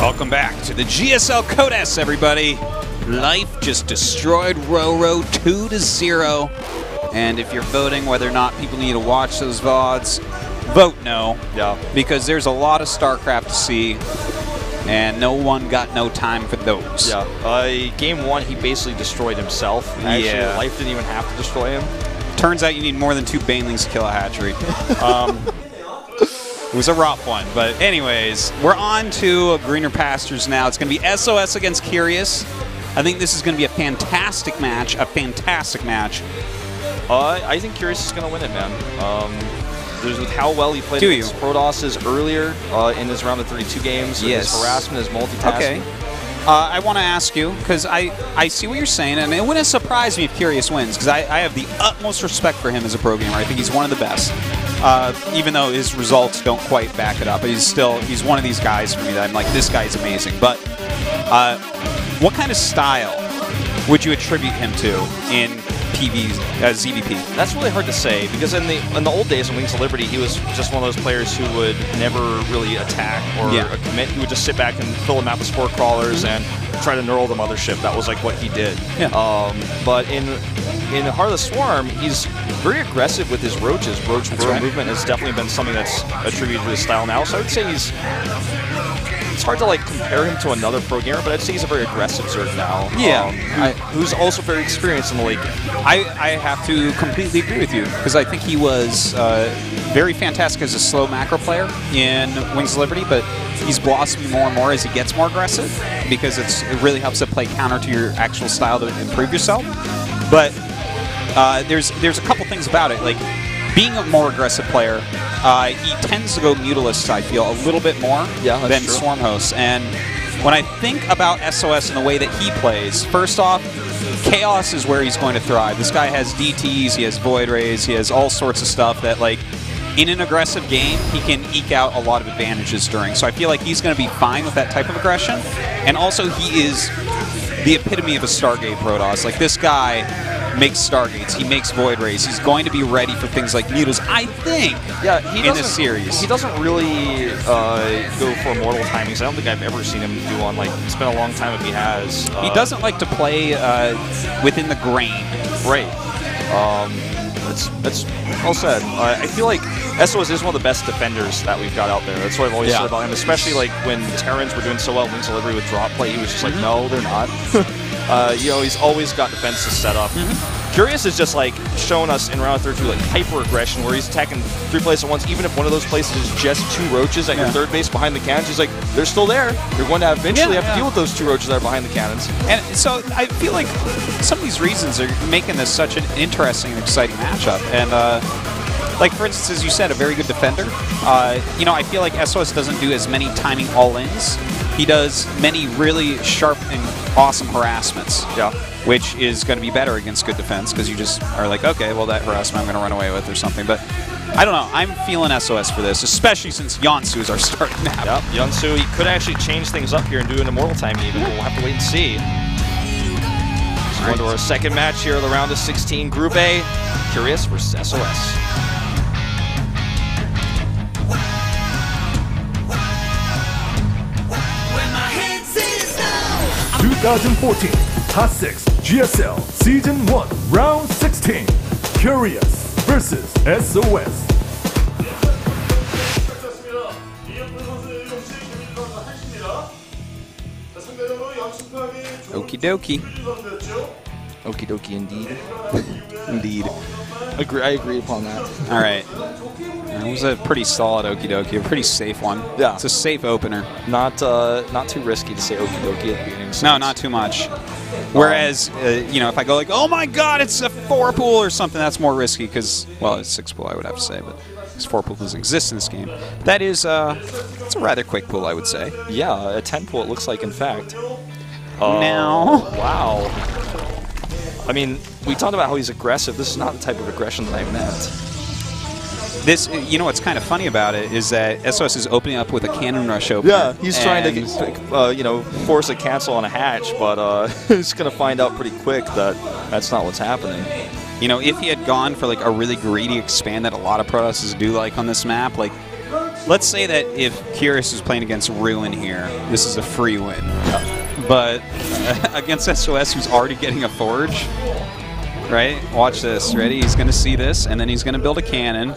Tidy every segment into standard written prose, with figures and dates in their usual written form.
Welcome back to the GSL Code S, everybody. Life just destroyed Ro16 2-0. And if you're voting whether or not people need to watch those VODs, vote no. Yeah. Because there's a lot of StarCraft to see, and no one got no time for those. Yeah. Game 1, he basically destroyed himself. Actually, Life didn't even have to destroy him. Turns out you need more than 2 Banelings to kill a hatchery. It was a rough one, but anyways, we're on to greener pastures now. It's going to be SOS against Curious. I think this is going to be a fantastic match, I think Curious is going to win it, man. With how well he played against Protosses earlier in his round of 32 games, his harassment, his multitasking. Okay. I want to ask you, because I see what you're saying, and it wouldn't surprise me if Curious wins, because I have the utmost respect for him as a pro gamer. I think he's one of the best. Even though his results don't quite back it up, he's one of these guys for me that I'm like, this guy's amazing. But what kind of style would you attribute him to in ZVP? That's really hard to say, because in the old days in Wings of Liberty, he was just one of those players who would never really attack or commit. He would just sit back and fill a map with spore crawlers and try to neural the mothership. That was like what he did. Yeah. But in Heart of the Swarm, he's very aggressive with his roaches. Roach movement has definitely been something that's attributed to his style now. So I would say it's hard to like compare him to another pro gamer, but I'd say he's a very aggressive Zerg now. Yeah. Who's also very experienced in the league. I have to completely agree with you, because I think he was very fantastic as a slow macro player in Wings of Liberty, but he's blossoming more and more as he gets more aggressive, because it really helps to play counter to your actual style to improve yourself. But there's a couple things about it. Like, being a more aggressive player, he tends to go Mutalists, I feel, a little bit more than Swarm Hosts. And when I think about SOS and the way that he plays, first off, Chaos is where he's going to thrive. This guy has DTs, he has Void Rays, he has all sorts of stuff that, like, in an aggressive game, he can eke out a lot of advantages during. So I feel like he's going to be fine with that type of aggression. And also, he is the epitome of a Stargate Protoss. Like, this guy makes Stargates, he makes Void Rays, he's going to be ready for things like Mutas, I think, in this series. He doesn't really go for mortal timings. I don't think I've ever seen him do one. Like, it's been a long time if he has. He doesn't like to play within the grain. Right. That's all said. I feel like SOS is one of the best defenders that we've got out there. That's what I've always said about him, especially like when Terrans were doing so well in Wings of Liberty with drop play. He was just like, no, they're not. He's always got defenses set up. Curious is just like showing us in round 32 like hyper aggression, where he's attacking 3 places at once. Even if one of those places is just 2 roaches at your third base behind the cannons, he's like, they're still there. You're going to eventually have to deal with those 2 roaches that are behind the cannons. And so I feel like some of these reasons are making this such an interesting and exciting matchup. And like, for instance, as you said, a very good defender. I feel like SOS doesn't do as many timing all-ins. He does many really sharp and awesome harassments, which is going to be better against good defense, because you just are like, okay, well, that harassment I'm going to run away with or something. But I don't know. I'm feeling SOS for this, especially since Yonsu is our starting map. Yep, Yonsu, he could actually change things up here and do an immortal timing even. We'll have to wait and see. So going to our second match here of the round of 16, Group A, Curious versus SOS. 2014 Hot6 GSL Season 1 Round 16 Curious vs SOS. Okie dokie. Okie dokie indeed. Indeed. I agree upon that. All right. It was a pretty solid okie dokie, a pretty safe one. Yeah. It's a safe opener. Not too risky to say okie dokie at the beginning. No, not too much. Whereas, if I go like, oh my god, it's a 4-pool or something, that's more risky because, well, it's 6-pool, I would have to say, but because 4-pool doesn't exist in this game. That is, it's a rather quick pool, I would say. Yeah, a 10-pool it looks like, in fact. Now. Wow. I mean, we talked about how he's aggressive. This is not the type of aggression that I meant. This, what's kind of funny about it is that SOS is opening up with a cannon rush opener. Yeah, he's trying to, force a cancel on a hatch, but he's going to find out pretty quick that that's not what's happening. If he had gone for like a really greedy expand that a lot of Protosses do like on this map, like let's say that if Curious is playing against Ruin here, this is a free win. But against SOS, who's already getting a Forge, right? Watch this. Ready? He's going to see this, and then he's going to build a cannon.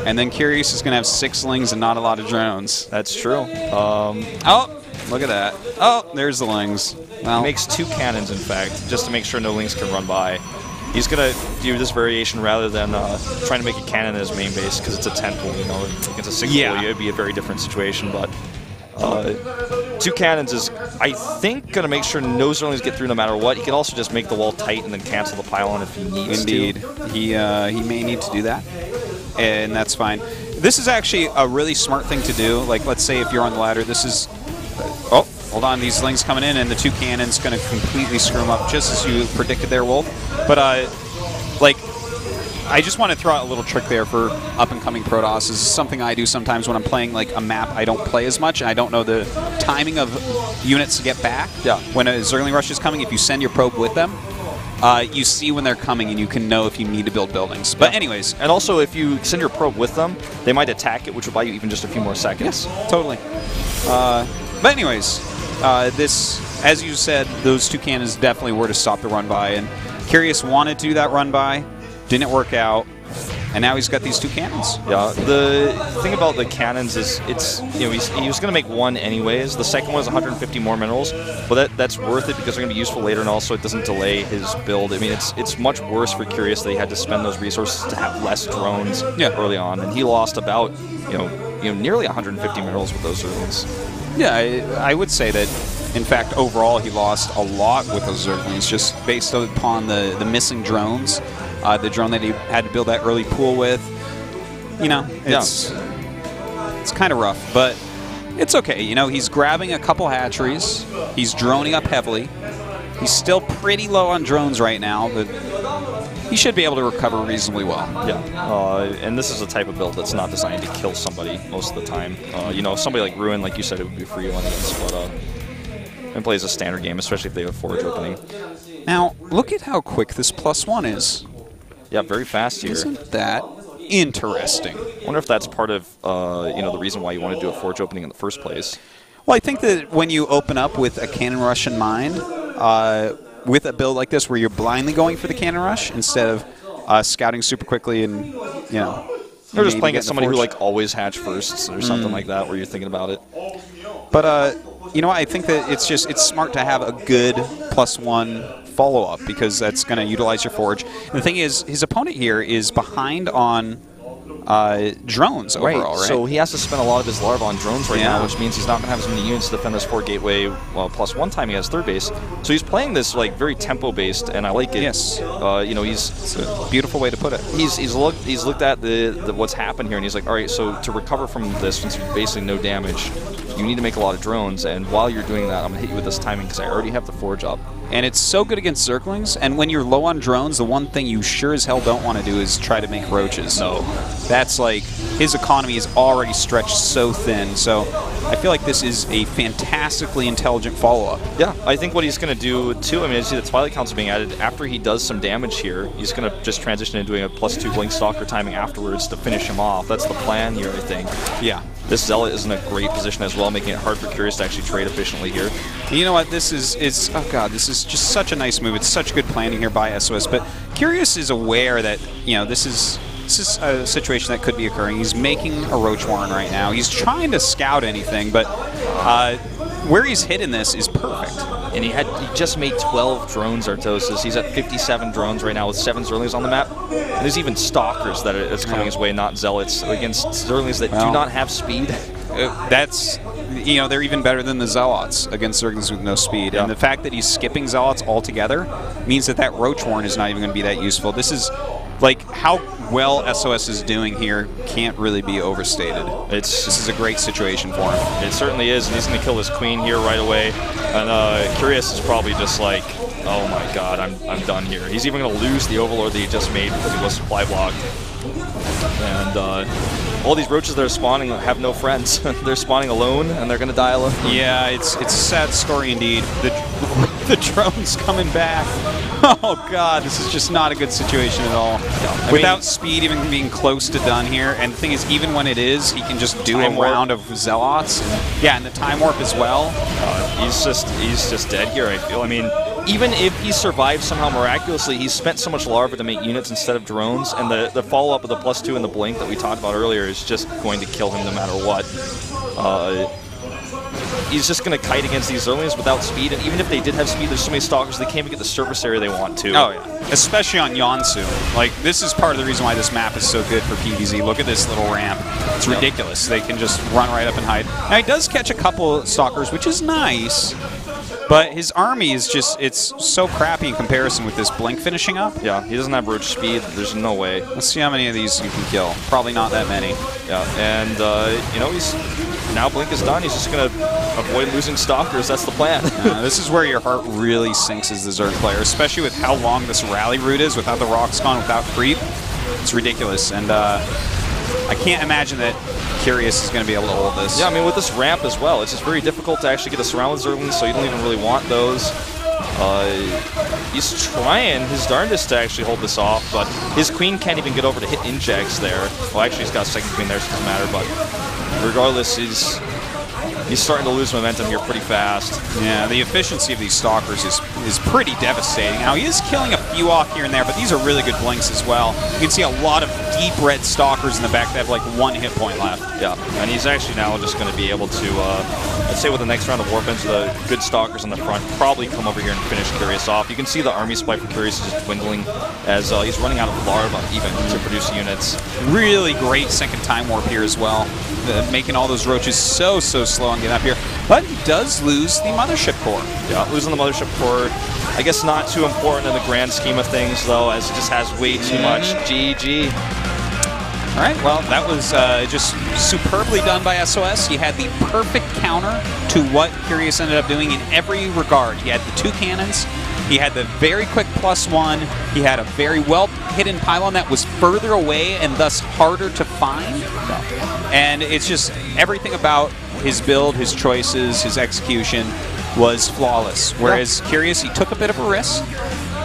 And then Curious is going to have 6 Lings and not a lot of drones. That's true. Oh, look at that. Oh, there's the Lings. Well, he makes 2 cannons, in fact, just to make sure no Lings can run by. He's going to do this variation rather than trying to make a cannon as main base because it's a 10 pool, you know. Against a 6 pool, it would be a very different situation. But 2 cannons is, I think, going to make sure no Zerlings get through no matter what. He can also just make the wall tight and then cancel the pylon if he needs to. Indeed. He may need to do that, and that's fine. This is actually a really smart thing to do. Like, let's say if you're on the ladder, this is... Oh, hold on. These Lings coming in, and the 2 cannons going to completely screw them up, just as you predicted there, Wolf. But, like... I just want to throw out a little trick there for up-and-coming Protoss. This is something I do sometimes when I'm playing like a map I don't play as much, and I don't know the timing of units to get back. Yeah. When a Zergling Rush is coming, if you send your probe with them, you see when they're coming, and you can know if you need to build buildings. But anyways. And also, if you send your probe with them, they might attack it, which will buy you even just a few more seconds. Yes, totally. But anyways, this, as you said, those 2 cannons definitely were to stop the run-by, and Curious wanted to do that run-by. Didn't work out, and now he's got these 2 cannons. Yeah, the thing about the cannons is it's, you know, he was going to make 1 anyways. The second one is 150 more minerals, but that's worth it because they're going to be useful later, and also it doesn't delay his build. I mean, it's much worse for Curious that he had to spend those resources to have less drones early on, and he lost about, you know, nearly 150 minerals with those Zerglings. Yeah, I would say that, in fact, overall he lost a lot with those Zerglings, just based upon the missing drones. The drone that he had to build that early pool with, you know, it's kind of rough, but it's okay. You know, he's grabbing a couple hatcheries. He's droning up heavily. He's still pretty low on drones right now, but he should be able to recover reasonably well. Yeah, and this is a type of build that's not designed to kill somebody most of the time. You know, somebody like Ruin, like you said, it would be for you on this, but and plays a standard game, especially if they have a Forge opening. Now, look at how quick this +1 is. Yeah, very fast here. Isn't that interesting? I wonder if that's part of you know, the reason why you want to do a Forge opening in the first place. Well, I think that when you open up with a Cannon Rush in mind, with a build like this where you're blindly going for the Cannon Rush instead of scouting super quickly and, you know... You're just playing against somebody who like always hatch firsts or something like that where you're thinking about it. But, you know, I think that it's smart to have a good +1 follow-up because that's going to utilize your Forge. And the thing is, his opponent here is behind on drones overall, right? So he has to spend a lot of his larva on drones right now, which means he's not going to have as many units to defend this 4 gateway +1 time he has third base. So he's playing this like very tempo-based, and I like it. Yes. You know, it's a beautiful way to put it. He's looked at the what's happened here, and he's like, all right, so to recover from this, since you're basically no damage, you need to make a lot of drones, and while you're doing that, I'm going to hit you with this timing because I already have the Forge up. And it's so good against Zerglings, and when you're low on drones, the one thing you sure as hell don't want to do is try to make roaches. No. That's like, his economy is already stretched so thin, so I feel like this is a fantastically intelligent follow-up. Yeah, I think what he's going to do, too, I mean, I see the Twilight Council being added. After he does some damage here, he's going to just transition into doing a +2 Blink Stalker timing afterwards to finish him off. That's the plan here, I think. Yeah. This Zealot is in a great position as well, making it hard for Curious to actually trade efficiently here. You know what, this is oh god, this is just such a nice move. It's such good planning here by SOS, but Curious is aware that, you know, this is a situation that could be occurring. He's making a Roach Warren right now. He's trying to scout anything, but where he's hitting this is perfect. And he just made 12 drones, Artosis. He's at 57 drones right now with 7 Zerlings on the map. And there's even Stalkers that is coming his way, not Zealots, against Zerlings that do not have speed. That's, you know, they're even better than the Zealots against Zerglings with no speed. Yeah. And the fact that he's skipping Zealots altogether means that that Roach Warren is not even going to be that useful. This is, like, how well SOS is doing here can't really be overstated. This is a great situation for him. It certainly is, and he's going to kill his queen here right away. And Curious is probably just like, oh my god, I'm done here. He's even going to lose the Overlord that he just made because he was supply blocked. And all these roaches that are spawning have no friends. They're spawning alone, and they're going to die alone. Yeah, it's a sad story indeed. The drone's coming back. Oh god, this is just not a good situation at all. Yeah, Without speed even being close to done here, and the thing is, even when it is, he can just do a round of Zealots. Yeah, and the time warp as well. He's just dead here, I feel. I mean, even if he survived somehow miraculously, he's spent so much larva to make units instead of drones, and the follow-up of the +2 and the blink that we talked about earlier is just going to kill him no matter what. He's just going to kite against these Zerlings without speed, and even if they did have speed, there's so many stalkers they can't even get the surface area they want to. Oh yeah, especially on Yonsu. Like, this is part of the reason why this map is so good for PvZ. Look at this little ramp. It's ridiculous. They can just run right up and hide. Now, he does catch a couple stalkers, which is nice, but his army is just, it's so crappy in comparison with this blink finishing up. Yeah, he doesn't have roach speed. There's no way. Let's see how many of these you can kill. Probably not that many. Yeah, and, you know, now blink is done. He's just going to avoid losing stalkers. That's the plan. This is where your heart really sinks as the Zerg player, especially with how long this rally route is without the Ro16, without creep. It's ridiculous, and I can't imagine that Curious is going to be able to hold this. Yeah, I mean, with this ramp as well, it's just very difficult to actually get a surround with Zerglings, so you don't even really want those. He's trying his darndest to actually hold this off, but his queen can't even get over to hit injects there. Well, actually, he's got a second queen there, so it doesn't matter, but regardless, he's starting to lose momentum here pretty fast. Yeah, the efficiency of these stalkers is pretty devastating. Now, he is killing a few off here and there, but these are really good blinks as well. You can see a lot of deep red stalkers in the back that have like 1 hit point left. Yeah, and he's actually now just going to be able to, let's say with the next round of Warpens, the good stalkers in the front probably come over here and finish Curious off. You can see the army supply for Curious is just dwindling as he's running out of larva even to produce units. Really great second time warp here as well. Making all those roaches so slow on getting up here. But he does lose the mothership core. Yeah, losing the mothership core, I guess not too important in the grand scheme of things, though, as it just has way too much. GG. All right, well, that was just superbly done by SOS. He had the perfect counter to what Curious ended up doing in every regard. He had the 2 cannons. He had the very quick +1. He had a very well-hidden pylon that was further away and thus harder to find. And it's just everything about his build, his choices, his execution was flawless. Whereas Curious, he took a bit of a risk,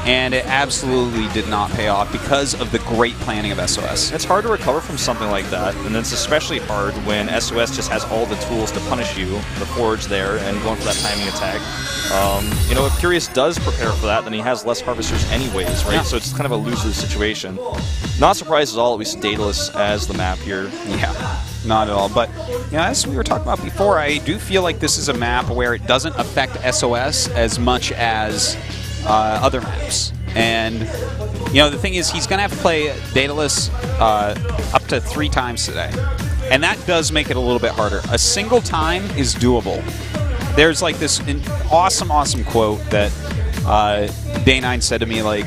and it absolutely did not pay off because of the great planning of SOS. It's hard to recover from something like that, and it's especially hard when SOS just has all the tools to punish you, the Forge there, and going for that timing attack. You know, if Curious does prepare for that, then he has less Harvesters anyways, right? Yeah. So it's kind of a lose-lose situation. Not surprised at all, at least Daedalus as the map here. Yeah, not at all. But, you know, as we were talking about before, I do feel like this is a map where it doesn't affect SOS as much as other maps. And, you know, the thing is, he's going to have to play Daedalus up to 3 times today. And that does make it a little bit harder. A single time is doable. There's like this awesome quote that Day9 said to me, like,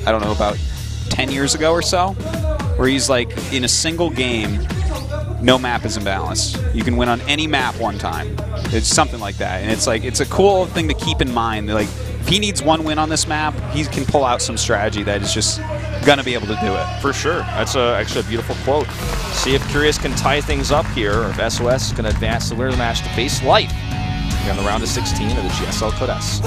I don't know, about 10 years ago or so, where he's like, in a single game, no map is imbalanced. You can win on any map 1 time. It's something like that. And it's like, it's a cool thing to keep in mind. Like, if he needs 1 win on this map, he can pull out some strategy that is just going to be able to do it. For sure. That's actually a beautiful quote. See if Curious can tie things up here, or if SOS is going to advance the winner of the match to face Life on the round of 16 of the GSL Code S.